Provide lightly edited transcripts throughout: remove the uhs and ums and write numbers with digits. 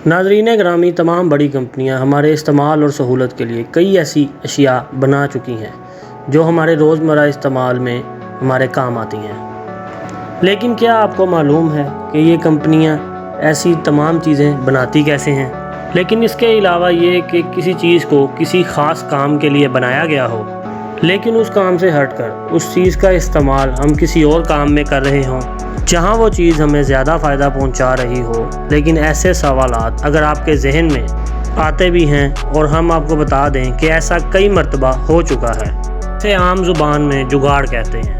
ناظرین گرامی، تمام بڑی کمپنیاں ہمارے استعمال اور سہولت کے لیے کئی ایسی اشیاء بنا چکی ہیں جو ہمارے روزمرہ استعمال میں ہمارے کام آتی ہیں، لیکن کیا آپ کو معلوم ہے کہ یہ کمپنیاں ایسی تمام چیزیں بناتی کیسے ہیں؟ لیکن اس کے علاوہ یہ کہ کسی چیز کو کسی خاص کام کے لیے بنایا گیا ہو، لیکن اس کام سے ہٹ کر اس چیز کا استعمال ہم کسی اور کام میں کر رہے ہوں جہاں وہ چیز ہمیں زیادہ فائدہ پہنچا رہی ہو۔ لیکن ایسے سوالات اگر آپ کے ذہن میں آتے بھی ہیں اور ہم آپ کو بتا دیں کہ ایسا کئی مرتبہ ہو چکا ہے، اسے عام زبان میں جگاڑ کہتے ہیں۔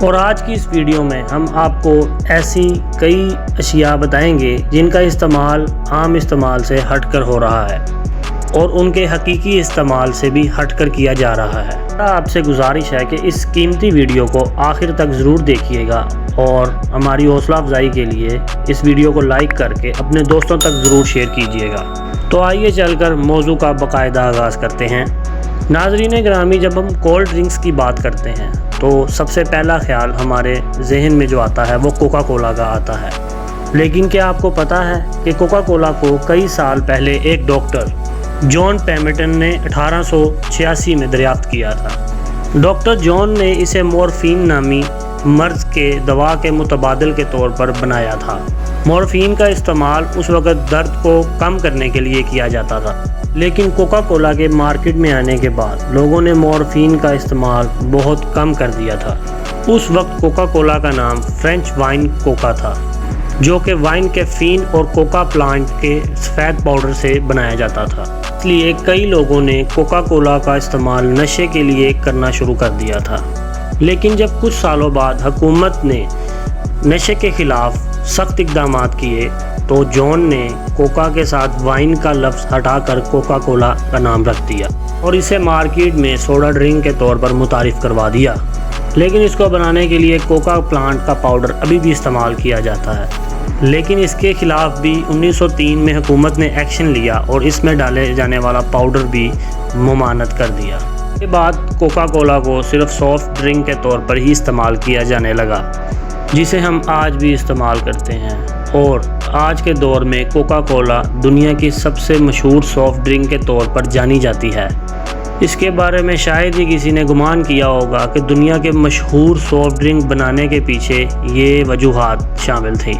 اور آج کی اس ویڈیو میں ہم آپ کو ایسی کئی اشیاء بتائیں گے جن کا استعمال عام استعمال سے ہٹ کر ہو رہا ہے اور ان کے حقیقی استعمال سے بھی ہٹ کر کیا جا رہا ہے۔ آپ سے گزارش ہے کہ اس قیمتی ویڈیو کو آخر تک ضرور دیکھیے گا اور ہماری حوصلہ افزائی کے لیے اس ویڈیو کو لائک کر کے اپنے دوستوں تک ضرور شیئر کیجیے گا۔ تو آئیے چل کر موضوع کا باقاعدہ آغاز کرتے ہیں۔ ناظرین گرامی، جب ہم کولڈ ڈرنکس کی بات کرتے ہیں تو سب سے پہلا خیال ہمارے ذہن میں جو آتا ہے وہ کوکا کولا کا آتا ہے۔ لیکن کیا آپ کو پتہ ہے کہ کوکا کولا کو کئی سال پہلے ایک ڈاکٹر جان پیمٹن نے 1886 میں دریافت کیا تھا۔ ڈاکٹر جان نے اسے مورفین نامی مرض کے دوا کے متبادل کے طور پر بنایا تھا۔ مورفین کا استعمال اس وقت درد کو کم کرنے کے لیے کیا جاتا تھا، لیکن کوکا کولا کے مارکیٹ میں آنے کے بعد لوگوں نے مورفین کا استعمال بہت کم کر دیا تھا۔ اس وقت کوکا کولا کا نام فرینچ وائن کوکا تھا، جو کہ وائن کے فین اور کوکا پلانٹ کے سفید پاؤڈر سے بنایا جاتا تھا۔ اس لیے کئی لوگوں نے کوکا کولا کا استعمال نشے کے لیے کرنا شروع کر دیا تھا۔ لیکن جب کچھ سالوں بعد حکومت نے نشے کے خلاف سخت اقدامات کیے تو جان نے کوکا کے ساتھ وائن کا لفظ ہٹا کر کوکا کولا کا نام رکھ دیا اور اسے مارکیٹ میں سوڈا ڈرنک کے طور پر متعارف کروا دیا۔ لیکن اس کو بنانے کے لیے کوکا پلانٹ کا پاؤڈر ابھی بھی استعمال کیا جاتا ہے، لیکن اس کے خلاف بھی 1903 میں حکومت نے ایکشن لیا اور اس میں ڈالے جانے والا پاؤڈر بھی ممانعت کر دیا۔ اس کے بعد کوکا کولا کو صرف سافٹ ڈرنک کے طور پر ہی استعمال کیا جانے لگا، جسے ہم آج بھی استعمال کرتے ہیں، اور آج کے دور میں کوکا کولا دنیا کی سب سے مشہور سافٹ ڈرنک کے طور پر جانی جاتی ہے۔ اس کے بارے میں شاید ہی کسی نے گمان کیا ہوگا کہ دنیا کے مشہور سافٹ ڈرنک بنانے کے پیچھے یہ وجوہات شامل تھیں۔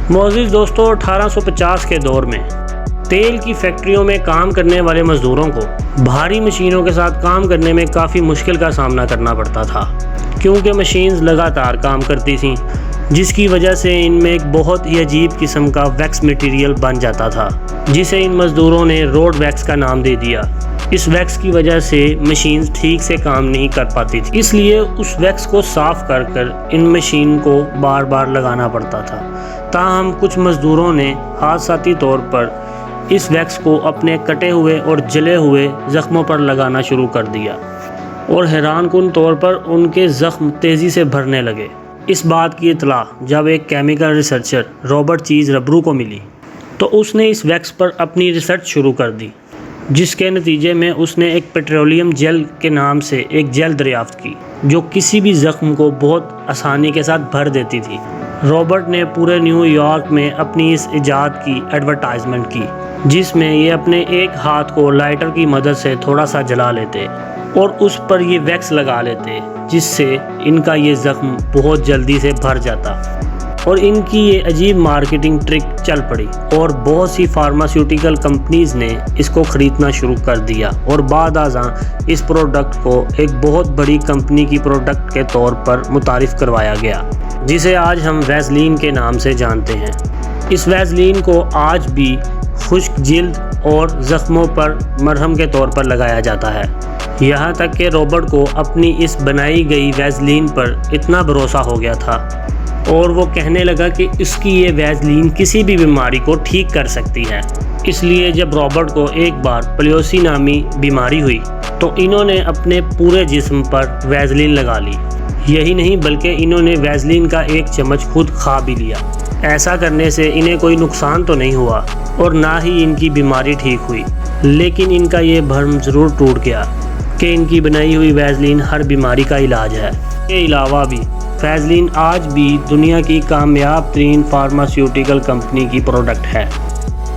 معزز دوستو، 1850 کے دور میں تیل کی فیکٹریوں میں کام کرنے والے مزدوروں کو بھاری مشینوں کے ساتھ کام کرنے میں کافی مشکل کا سامنا کرنا پڑتا تھا، کیونکہ مشینز لگاتار کام کرتی تھیں، جس کی وجہ سے ان میں ایک بہت ہی عجیب قسم کا ویکس مٹیریل بن جاتا تھا، جسے ان مزدوروں نے روڈ ویکس کا نام دے دیا۔ اس ویکس کی وجہ سے مشینز ٹھیک سے کام نہیں کر پاتی تھی، اس لیے اس ویکس کو صاف کر کر ان مشین کو بار بار لگانا پڑتا تھا۔ تاہم کچھ مزدوروں نے حادثاتی طور پر اس ویکس کو اپنے کٹے ہوئے اور جلے ہوئے زخموں پر لگانا شروع کر دیا، اور حیران کن طور پر ان کے زخم تیزی سے بھرنے لگے۔ اس بات کی اطلاع جب ایک کیمیکل ریسرچر رابرٹ چیز ربرو کو ملی تو اس نے اس ویکس پر اپنی ریسرچ شروع کر دی، جس کے نتیجے میں اس نے ایک پیٹرولیم جیل کے نام سے ایک جیل دریافت کی جو کسی بھی زخم کو بہت آسانی کے ساتھ بھر دیتی تھی۔ رابرٹ نے پورے نیو یارک میں اپنی اس ایجاد کی ایڈورٹائزمنٹ کی، جس میں یہ اپنے ایک ہاتھ کو لائٹر کی مدد سے تھوڑا سا جلا لیتے اور اس پر یہ ویکس لگا لیتے، جس سے ان کا یہ زخم بہت جلدی سے بھر جاتا، اور ان کی یہ عجیب مارکیٹنگ ٹرک چل پڑی اور بہت سی فارماسیوٹیکل کمپنیز نے اس کو خریدنا شروع کر دیا، اور بعد ازاں اس پروڈکٹ کو ایک بہت بڑی کمپنی کی پروڈکٹ کے طور پر متعارف کروایا گیا، جسے آج ہم ویزلین کے نام سے جانتے ہیں۔ اس ویزلین کو آج بھی خشک جلد اور زخموں پر مرہم کے طور پر لگایا جاتا ہے، یہاں تک کہ رابرٹ کو اپنی اس بنائی گئی ویزلین پر اتنا بھروسہ ہو گیا تھا اور وہ کہنے لگا کہ اس کی یہ ویزلین کسی بھی بیماری کو ٹھیک کر سکتی ہے۔ اس لیے جب رابرٹ کو ایک بار پلیوسی نامی بیماری ہوئی تو انہوں نے اپنے پورے جسم پر ویزلین لگا لی۔ یہی نہیں بلکہ انہوں نے ویزلین کا ایک چمچ خود کھا بھی لیا۔ ایسا کرنے سے انہیں کوئی نقصان تو نہیں ہوا اور نہ ہی ان کی بیماری ٹھیک ہوئی، لیکن ان کا یہ بھرم ضرور ٹوٹ گیا کہ ان کی بنائی ہوئی ویزلین ہر بیماری کا علاج ہے۔ اس کے علاوہ بھی ویزلین آج بھی دنیا کی کامیاب ترین فارماسیوٹیکل کمپنی کی پروڈکٹ ہے۔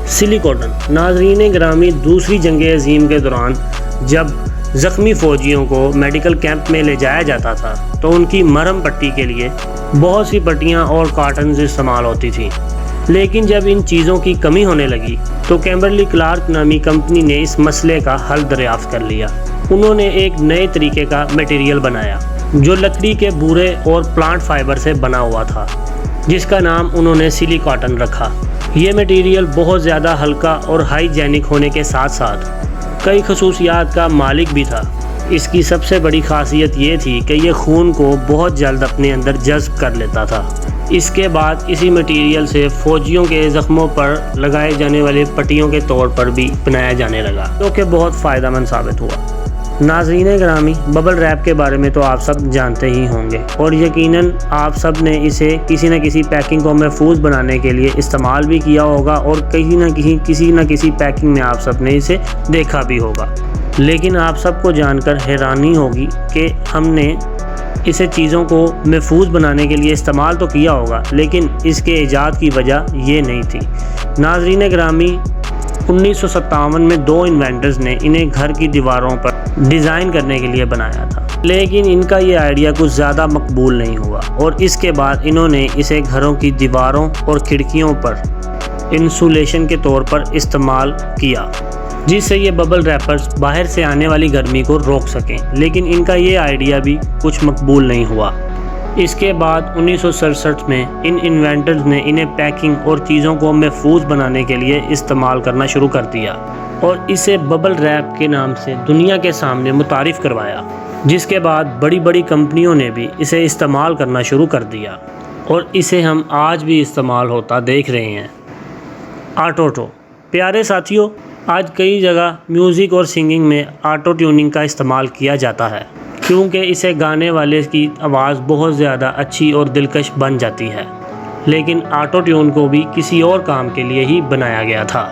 سلی کاٹن۔ ناظرین گرامی، دوسری جنگ عظیم کے دوران جب زخمی فوجیوں کو میڈیکل کیمپ میں لے جایا جاتا تھا تو ان کی مرہم پٹی کے لیے بہت سی پٹیاں اور کاٹنز استعمال ہوتی تھیں، لیکن جب ان چیزوں کی کمی ہونے لگی تو کیمبرلی کلارک نامی کمپنی نے اس مسئلے کا حل دریافت کر لیا۔ انہوں نے ایک نئے طریقے کا میٹیریل بنایا جو لکڑی کے بورے اور پلانٹ فائبر سے بنا ہوا تھا، جس کا نام انہوں نے سلی کاٹن رکھا۔ یہ میٹیریل بہت زیادہ ہلکا اور ہائیجینک ہونے کے ساتھ ساتھ کئی خصوصیات کا مالک بھی تھا۔ اس کی سب سے بڑی خاصیت یہ تھی کہ یہ خون کو بہت جلد اپنے اندر جذب کر لیتا تھا۔ اس کے بعد اسی میٹیریل سے فوجیوں کے زخموں پر لگائے جانے والے پٹیوں کے طور پر بھی بنایا جانے لگا، جو کہ بہت فائدہ مند ثابت ہوا۔ ناظرین گرامی، ببل ریپ کے بارے میں تو آپ سب جانتے ہی ہوں گے، اور یقیناً آپ سب نے اسے کسی نہ کسی پیکنگ کو محفوظ بنانے کے لیے استعمال بھی کیا ہوگا، اور کسی نہ کسی پیکنگ میں آپ سب نے اسے دیکھا بھی ہوگا۔ لیکن آپ سب کو جان کر حیرانی ہوگی کہ ہم نے اسے چیزوں کو محفوظ بنانے کے لیے استعمال تو کیا ہوگا، لیکن اس کے ایجاد کی وجہ یہ نہیں تھی۔ ناظرین گرامی، 1957 میں 2 انوینٹرز نے انہیں گھر کی دیواروں پر ڈیزائن کرنے کے لیے بنایا تھا، لیکن ان کا یہ آئیڈیا کچھ زیادہ مقبول نہیں ہوا، اور اس کے بعد انہوں نے اسے گھروں کی دیواروں اور کھڑکیوں پر انسولیشن کے طور پر استعمال کیا، جس سے یہ ببل ریپرز باہر سے آنے والی گرمی کو روک سکیں، لیکن ان کا یہ آئیڈیا بھی کچھ مقبول نہیں ہوا۔ اس کے بعد 1967 میں ان انوینٹرز نے انہیں پیکنگ اور چیزوں کو محفوظ بنانے کے لیے استعمال کرنا شروع کر دیا، اور اسے ببل ریپ کے نام سے دنیا کے سامنے متعارف کروایا، جس کے بعد بڑی بڑی کمپنیوں نے بھی اسے استعمال کرنا شروع کر دیا، اور اسے ہم آج بھی استعمال ہوتا دیکھ رہے ہیں۔ آٹو۔ پیارے ساتھیوں، آج کئی جگہ میوزک اور سنگنگ میں آٹو ٹیوننگ کا استعمال کیا جاتا ہے، کیونکہ اسے گانے والے کی آواز بہت زیادہ اچھی اور دلکش بن جاتی ہے، لیکن آٹو ٹیون کو بھی کسی اور کام کے لیے ہی بنایا گیا تھا۔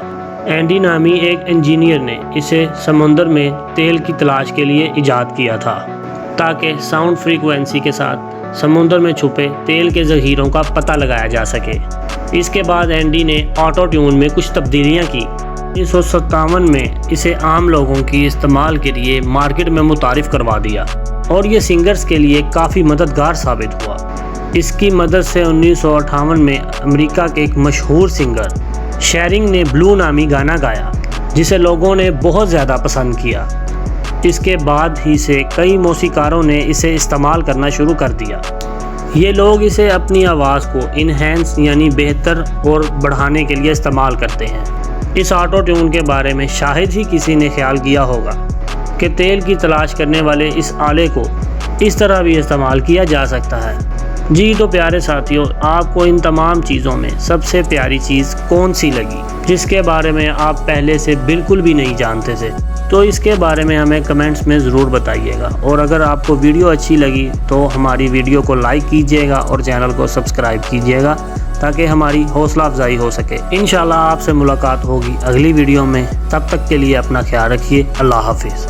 اینڈی نامی ایک انجینئر نے اسے سمندر میں تیل کی تلاش کے لیے ایجاد کیا تھا، تاکہ ساؤنڈ فریکوینسی کے ساتھ سمندر میں چھپے تیل کے ذخیروں کا پتہ لگایا جا سکے۔ اس کے بعد اینڈی نے آٹو ٹیون میں کچھ تبدیلیاں کی۔ 1957 میں اسے عام لوگوں کی استعمال کے لیے مارکیٹ میں متعارف کروا دیا، اور یہ سنگرز کے لیے کافی مددگار ثابت ہوا۔ اس کی مدد سے 1958 میں امریکہ کے ایک مشہور سنگر شیرنگ نے بلو نامی گانا گایا، جسے لوگوں نے بہت زیادہ پسند کیا۔ اس کے بعد ہی سے کئی موسیقاروں نے اسے استعمال کرنا شروع کر دیا۔ یہ لوگ اسے اپنی آواز کو انہینس یعنی بہتر اور بڑھانے کے لیے استعمال کرتے ہیں۔ اس آٹو ٹیون کے بارے میں شاید ہی کسی نے خیال کیا ہوگا کہ تیل کی تلاش کرنے والے اس آلے کو اس طرح بھی استعمال کیا جا سکتا ہے۔ جی تو پیارے ساتھیوں، آپ کو ان تمام چیزوں میں سب سے پیاری چیز کون سی لگی، جس کے بارے میں آپ پہلے سے بالکل بھی نہیں جانتے تھے؟ تو اس کے بارے میں ہمیں کمنٹس میں ضرور بتائیے گا، اور اگر آپ کو ویڈیو اچھی لگی تو ہماری ویڈیو کو لائک کیجیے گا اور چینل کو سبسکرائب کیجیے گا، تاکہ ہماری حوصلہ افزائی ہو سکے۔ انشاءاللہ آپ سے ملاقات ہوگی اگلی ویڈیو میں، تب تک کے لیے اپنا خیال رکھیے۔ اللہ حافظ۔